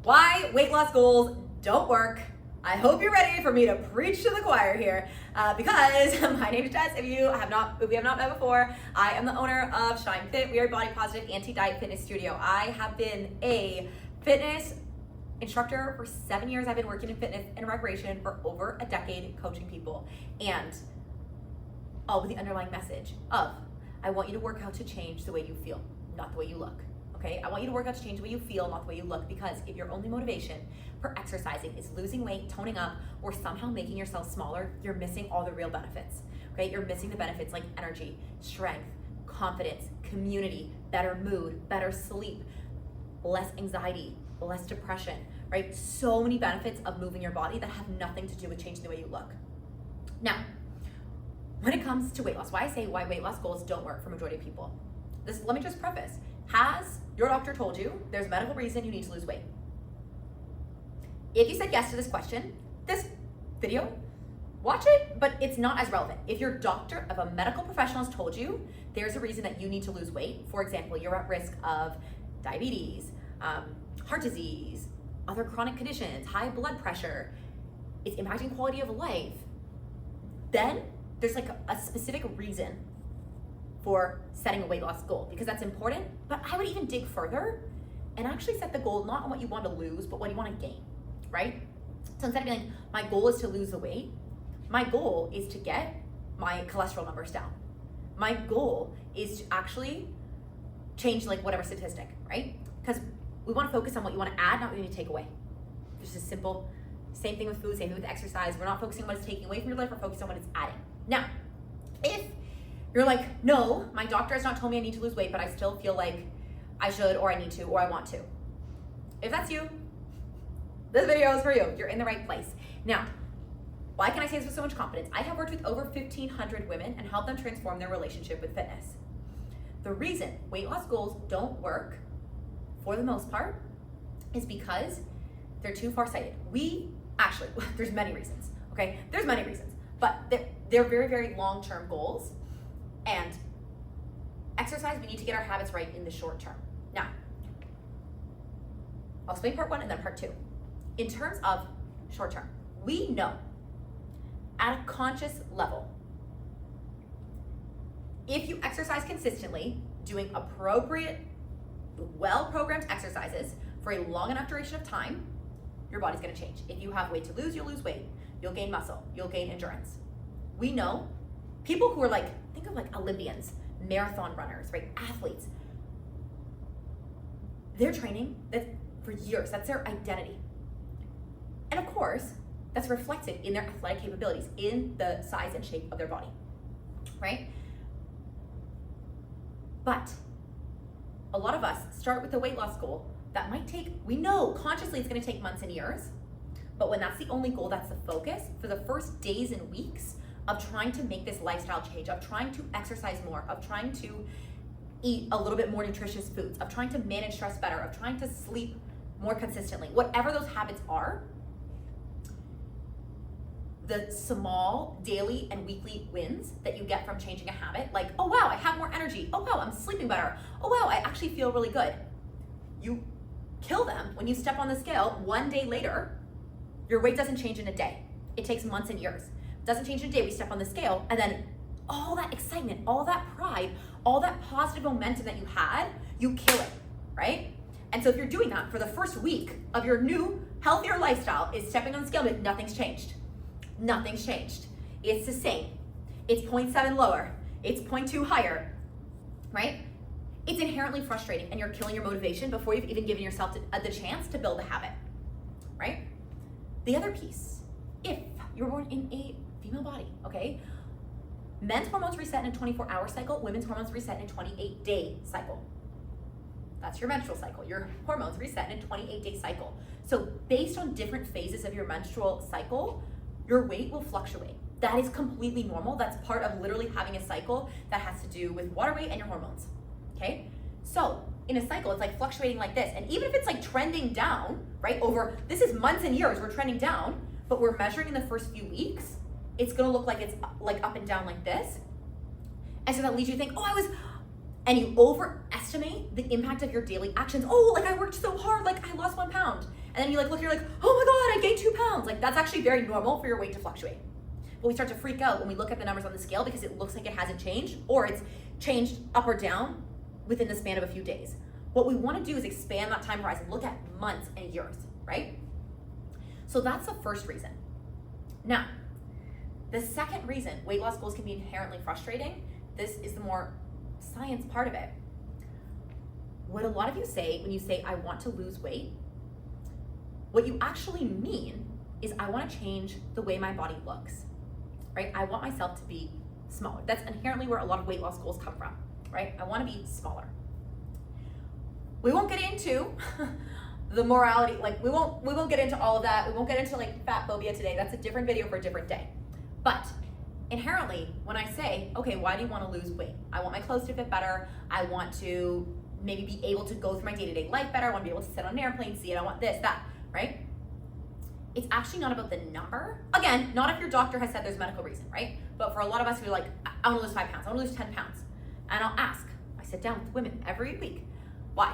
why weight loss goals don't work. I hope you're ready for me to preach to the choir here because my name is Jess. If we have not met before, I am the owner of Shine Fit. We are a body positive anti-diet fitness studio. I have been a fitness instructor for 7 years. I've been working in fitness and recreation for over a decade, coaching people, and all with the underlying message of I want you to work out to change the way you feel, not the way you look. Okay, I want you to work out to change the way you feel, not the way you look, because if your only motivation for exercising is losing weight, toning up, or somehow making yourself smaller, you're missing all the real benefits. Okay, you're missing the benefits like energy, strength, confidence, community, better mood, better sleep, less anxiety, less depression, right? So many benefits of moving your body that have nothing to do with changing the way you look. Now, when it comes to weight loss, why I say why weight loss goals don't work for majority of people. Let me just preface. Has your doctor told you there's a medical reason you need to lose weight? If you said yes to this question, this video, watch it, but it's not as relevant. If your doctor of a medical professional has told you there's a reason that you need to lose weight, for example, you're at risk of diabetes, heart disease, other chronic conditions, high blood pressure, it's impacting quality of life, then there's like a specific reason for setting a weight loss goal, because that's important. But I would even dig further and actually set the goal not on what you want to lose, but what you want to gain, right? So instead of being like, my goal is to lose the weight, my goal is to get my cholesterol numbers down. My goal is to actually change like whatever statistic, right? Because we want to focus on what you want to add, not what you need to take away. It's just simple. Same thing with food, same thing with exercise. We're not focusing on what it's taking away from your life, we're focusing on what it's adding. Now, if you're like, no, my doctor has not told me I need to lose weight, but I still feel like I should, or I need to, or I want to. If that's you, this video is for you. You're in the right place. Now, why can I say this with so much confidence? I have worked with over 1,500 women and helped them transform their relationship with fitness. The reason weight loss goals don't work, for the most part, is because they're too far-sighted. There's many reasons, okay? There's many reasons, but they're very, very long-term goals. And exercise, we need to get our habits right in the short term. Now, I'll explain part one and then part two. In terms of short term, we know at a conscious level, if you exercise consistently, doing appropriate, well-programmed exercises for a long enough duration of time, your body's gonna change. If you have weight to lose, you'll lose weight. You'll gain muscle, you'll gain endurance. We know people who are like, think of like Olympians, marathon runners, right? Athletes. They're training for years. That's their identity. And of course, that's reflected in their athletic capabilities, in the size and shape of their body, right? But a lot of us start with a weight loss goal that might take, we know consciously it's gonna take months and years, but when that's the only goal, that's the focus, for the first days and weeks of trying to make this lifestyle change, of trying to exercise more, of trying to eat a little bit more nutritious foods, of trying to manage stress better, of trying to sleep more consistently, whatever those habits are, the small daily and weekly wins that you get from changing a habit, like, oh wow, I have more energy, oh wow, I'm sleeping better, oh wow, I actually feel really good. You kill them when you step on the scale 1 day later, your weight doesn't change in a day. It takes months and years. Doesn't change in a day, we step on the scale, and then all that excitement, all that pride, all that positive momentum that you had, you kill it, right? And so if you're doing that for the first week of your new, healthier lifestyle, is stepping on the scale, but nothing's changed. Nothing's changed. It's the same. It's 0.7 lower. It's 0.2 higher, right? It's inherently frustrating, and you're killing your motivation before you've even given yourself the chance to build a habit, right? The other piece, if you're born in a female body, okay? Men's hormones reset in a 24-hour cycle, women's hormones reset in a 28-day cycle. That's your menstrual cycle. Your hormones reset in a 28-day cycle. So based on different phases of your menstrual cycle, your weight will fluctuate. That is completely normal. That's part of literally having a cycle that has to do with water weight and your hormones, okay? So in a cycle, it's like fluctuating like this. And even if it's like trending down, right, this is months and years, we're trending down, but we're measuring in the first few weeks, it's gonna look like it's like up and down like this. And so that leads you to think, and you overestimate the impact of your daily actions. Oh, like I worked so hard, like I lost 1 pound. And then you like look, you're like, oh my God, I gained 2 pounds. Like that's actually very normal for your weight to fluctuate. But we start to freak out when we look at the numbers on the scale because it looks like it hasn't changed, or it's changed up or down within the span of a few days. What we want to do is expand that time horizon, look at months and years, right? So that's the first reason. Now, the second reason weight loss goals can be inherently frustrating, this is the more science part of it. What a lot of you say when you say, I want to lose weight, what you actually mean is I want to change the way my body looks, right? I want myself to be smaller. That's inherently where a lot of weight loss goals come from, right? I want to be smaller. We won't get into the morality, like we won't get into all of that. We won't get into like fat phobia today. That's a different video for a different day. But inherently, when I say, okay, why do you want to lose weight? I want my clothes to fit better. I want to maybe be able to go through my day-to-day life better. I want to be able to sit on an airplane seat. I want this, that, right? It's actually not about the number. Again, not if your doctor has said there's a medical reason, right? But for a lot of us who are like, I want to lose 5 pounds. I want to lose 10 pounds. And I'll ask, I sit down with women every week. Why?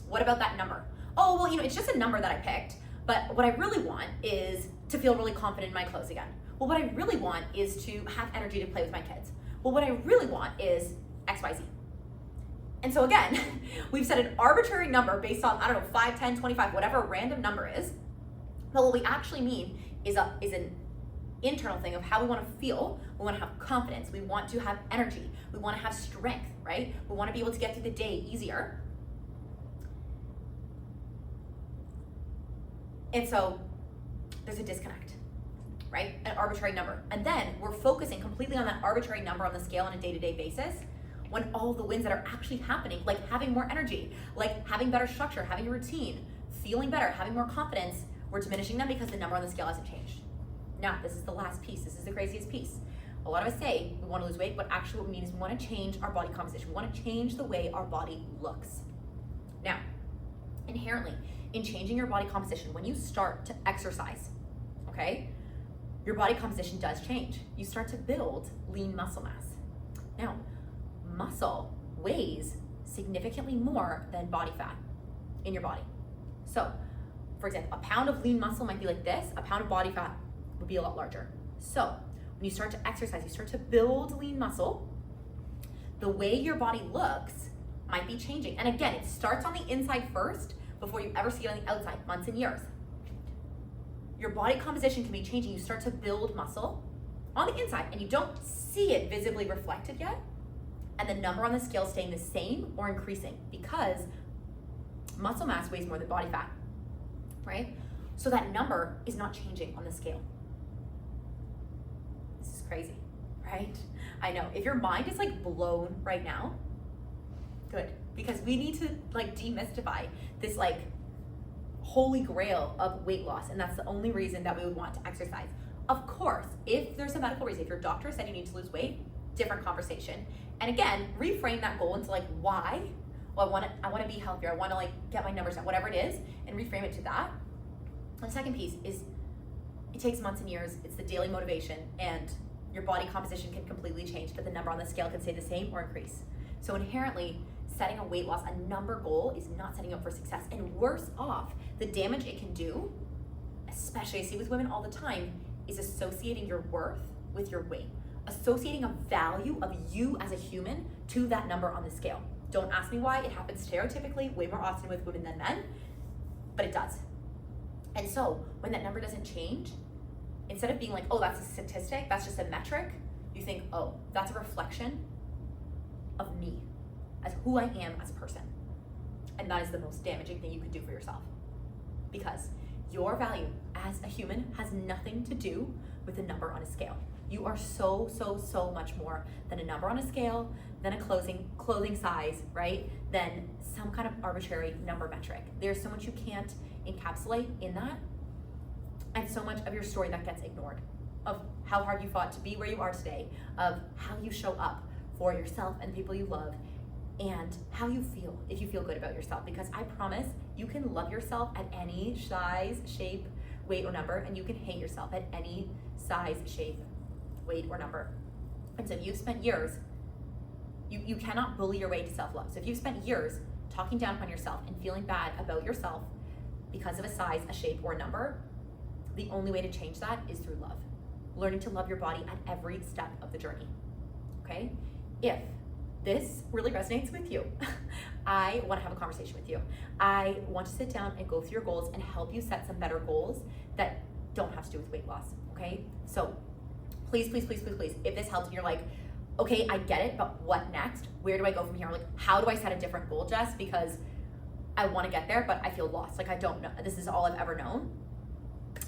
What about that number? Oh, well, it's just a number that I picked, but what I really want is to feel really confident in my clothes again. Well, what I really want is to have energy to play with my kids. Well, what I really want is XYZ. And so again, we've set an arbitrary number based on, 5, 10, 25, whatever a random number is. But what we actually mean is an internal thing of how we want to feel. We want to have confidence. We want to have energy. We want to have strength, right? We want to be able to get through the day easier. And so there's a disconnect, right? An arbitrary number. And then we're focusing completely on that arbitrary number on the scale on a day-to-day basis when all the wins that are actually happening, like having more energy, like having better structure, having a routine, feeling better, having more confidence, we're diminishing them because the number on the scale hasn't changed. Now, this is the last piece. This is the craziest piece. A lot of us say we want to lose weight, but actually what we mean is we want to change our body composition. We want to change the way our body looks. Now, inherently, in changing your body composition, when you start to exercise, okay, your body composition does change. You start to build lean muscle mass. Now, muscle weighs significantly more than body fat in your body. So, for example, a pound of lean muscle might be like this, a pound of body fat would be a lot larger. So, when you start to exercise, you start to build lean muscle, the way your body looks might be changing. And again, it starts on the inside first before you ever see it on the outside, months and years. Your body composition can be changing. You start to build muscle on the inside and you don't see it visibly reflected yet. And the number on the scale is staying the same or increasing because muscle mass weighs more than body fat, right? So that number is not changing on the scale. This is crazy, right? I know. If your mind is like blown right now, good. Because we need to like demystify this like holy grail of weight loss. And that's the only reason that we would want to exercise. Of course, if there's a medical reason, if your doctor said you need to lose weight, different conversation. And again, reframe that goal into like why? Well, I want to be healthier. I want to like get my numbers down, whatever it is, and reframe it to that. And the second piece is it takes months and years. It's the daily motivation and your body composition can completely change, but the number on the scale can stay the same or increase. So inherently, setting a weight loss, a number goal is not setting up for success. And worse off, the damage it can do, especially I see with women all the time, is associating your worth with your weight. Associating a value of you as a human to that number on the scale. Don't ask me why. It happens stereotypically way more often with women than men, but it does. And so when that number doesn't change, instead of being like, oh, that's a statistic, that's just a metric, you think, oh, that's a reflection of me as who I am as a person. And that is the most damaging thing you could do for yourself. Because your value as a human has nothing to do with a number on a scale. You are so much more than a number on a scale, than a clothing size, right? Than some kind of arbitrary number metric. There's so much you can't encapsulate in that, and so much of your story that gets ignored, of how hard you fought to be where you are today, of how you show up for yourself and people you love, and how you feel if you feel good about yourself. Because I promise you can love yourself at any size, shape, weight, or number, and you can hate yourself at any size, shape, weight, or number. And so if you've spent years, you cannot bully your way to self-love. So if you've spent years talking down on yourself and feeling bad about yourself, because of a size, a shape, or a number, the only way to change that is through love. Learning to love your body at every step of the journey, okay? If this really resonates with you, I want to have a conversation with you. I want to sit down and go through your goals and help you set some better goals that don't have to do with weight loss, okay? So please, please, please, please, please, if this helps and you're like, okay, I get it, but what next? Where do I go from here? Like, how do I set a different goal, Jess? Because I want to get there, but I feel lost. Like, I don't know. This is all I've ever known.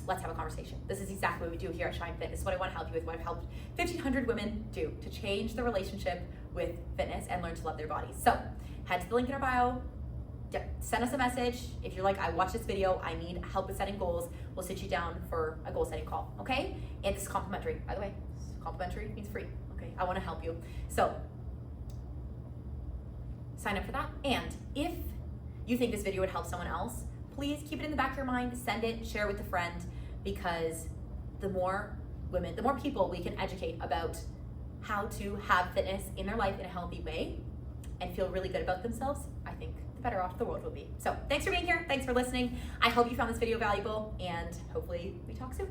Let's have a conversation. This is exactly what we do here at Shine Fit. This is what I want to help you with, what I've helped 1,500 women do to change the relationship with fitness and learn to love their bodies. So head to the link in our bio, send us a message. If you're like, I watched this video, I need help with setting goals, we'll sit you down for a goal setting call, okay? And this is complimentary, by the way. Complimentary means free, okay? I want to help you. So sign up for that. And if you think this video would help someone else, please keep it in the back of your mind, send it, share it with a friend, because the more women, the more people we can educate about how to have fitness in their life in a healthy way and feel really good about themselves, I think the better off the world will be. So thanks for being here. Thanks for listening. I hope you found this video valuable, and hopefully we talk soon.